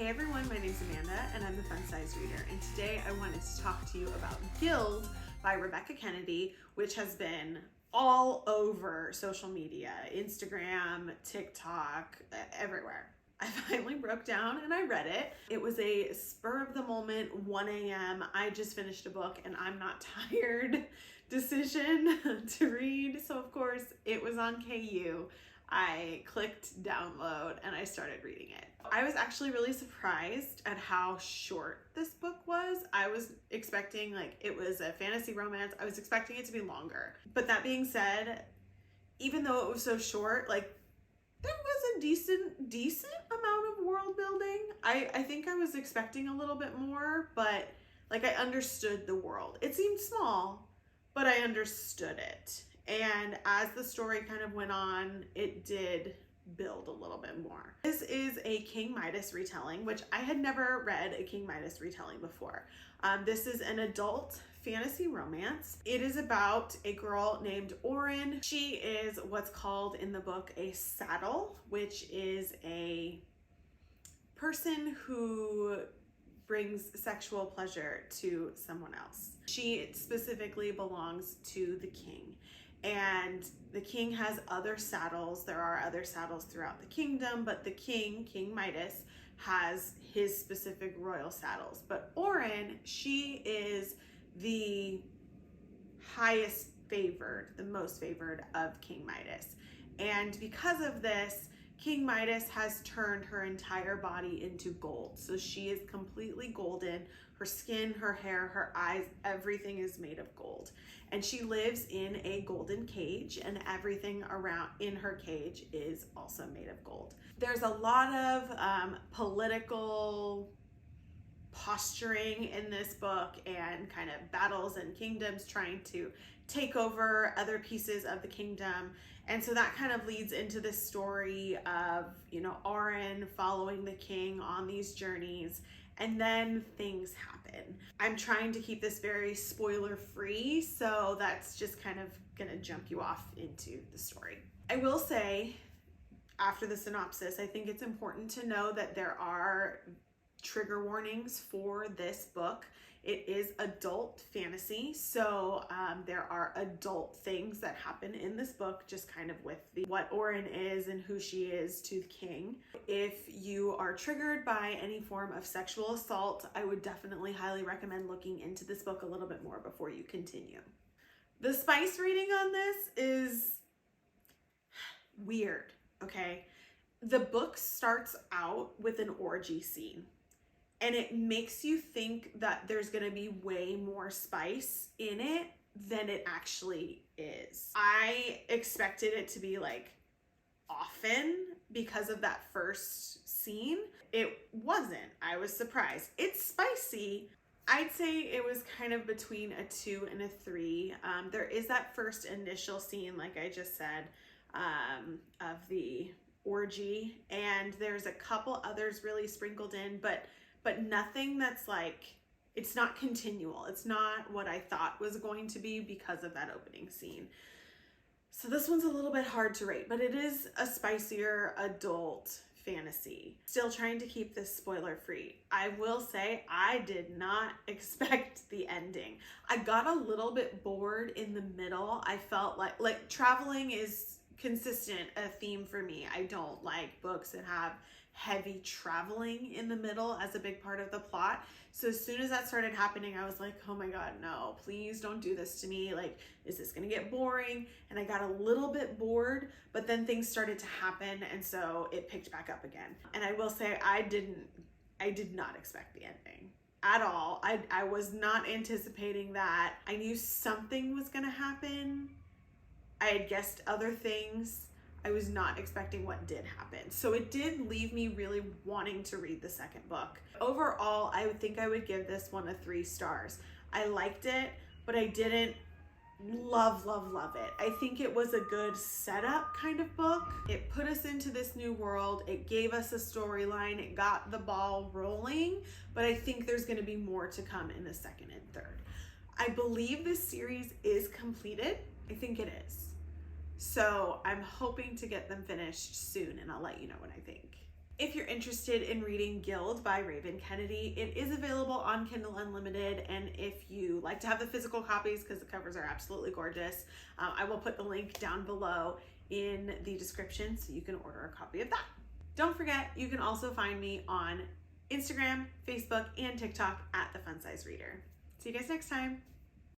Hey everyone, my name's Amanda and I'm the Fun Size Reader, and today I wanted to talk to you about Gild by Rebecca Kennedy, which has been all over social media, Instagram, TikTok, everywhere. I finally broke down and I read it. It was a spur of the moment, 1 a.m. I just finished a book and I'm not tired decision to read. So of course it was on KU. I clicked download and I started reading it. I was actually really surprised at how short this book was. I was expecting, like, it was a fantasy romance. I was expecting it to be longer. But that being said, even though it was so short, like, there was a decent amount of world building. I think I was expecting a little bit more, but like I understood the world. It seemed small, but I understood it. And as the story kind of went on, it did build a little bit more. This is a King Midas retelling, which I had never read a King Midas retelling before. This is an adult fantasy romance. It is about a girl named Orin. She is what's called in the book a saddle, which is a person who brings sexual pleasure to someone else. She specifically belongs to the king. And the king has other saddles. There are other saddles throughout the kingdom, but the king, King Midas, has his specific royal saddles. But Orin, she is the highest favored, the most favored of King Midas. And because of this, King Midas has turned her entire body into gold. So she is completely golden. Her skin, her hair, her eyes, everything is made of gold. And she lives in a golden cage, and everything around in her cage is also made of gold. There's a lot of political posturing in this book and kind of battles and kingdoms trying to take over other pieces of the kingdom. And so that kind of leads into this story of, Orin following the king on these journeys, and then things happen. I'm trying to keep this very spoiler free, so that's just kind of gonna jump you off into the story. I will say, after the synopsis, I think it's important to know that there are trigger warnings for this book. It is adult fantasy, so there are adult things that happen in this book, just kind of with what Orin is and who she is to the king. If you are triggered by any form of sexual assault, I would definitely highly recommend looking into this book a little bit more before you continue. The spice rating on this is weird, okay? The book starts out with an orgy scene, and it makes you think that there's gonna be way more spice in it than it actually is. I expected it to be like often because of that first scene. It wasn't. I was surprised. It's spicy. I'd say it was kind of between a 2 and a 3. There is that first initial scene, like I just said, of the orgy, and there's a couple others really sprinkled in, but nothing that's like, it's not continual. It's not what I thought was going to be because of that opening scene. So this one's a little bit hard to rate, but it is a spicier adult fantasy. Still trying to keep this spoiler free. I will say I did not expect the ending. I got a little bit bored in the middle. I felt like traveling is consistent, a theme for me. I don't like books that have heavy traveling in the middle as a big part of the plot. So as soon as that started happening, I was like, oh my God, no, please don't do this to me. Like, is this gonna get boring? And I got a little bit bored, but then things started to happen, and so it picked back up again. And I will say I did not expect the ending at all. I was not anticipating that. I knew something was gonna happen. I had guessed other things. I was not expecting what did happen. So it did leave me really wanting to read the second book. Overall, I would think I would give this one a 3 stars. I liked it, but I didn't love it. I think it was a good setup kind of book. It put us into this new world. It gave us a storyline. It got the ball rolling, but I think there's gonna be more to come in the second and third. I believe this series is completed. I think it is. So I'm hoping to get them finished soon, and I'll let you know what I think. If you're interested in reading Gild by Raven Kennedy, it is available on Kindle Unlimited, and if you like to have the physical copies, because the covers are absolutely gorgeous, I will put the link down below in the description so you can order a copy of that. Don't forget, you can also find me on Instagram, Facebook, and TikTok at The Fun Size Reader. See you guys next time.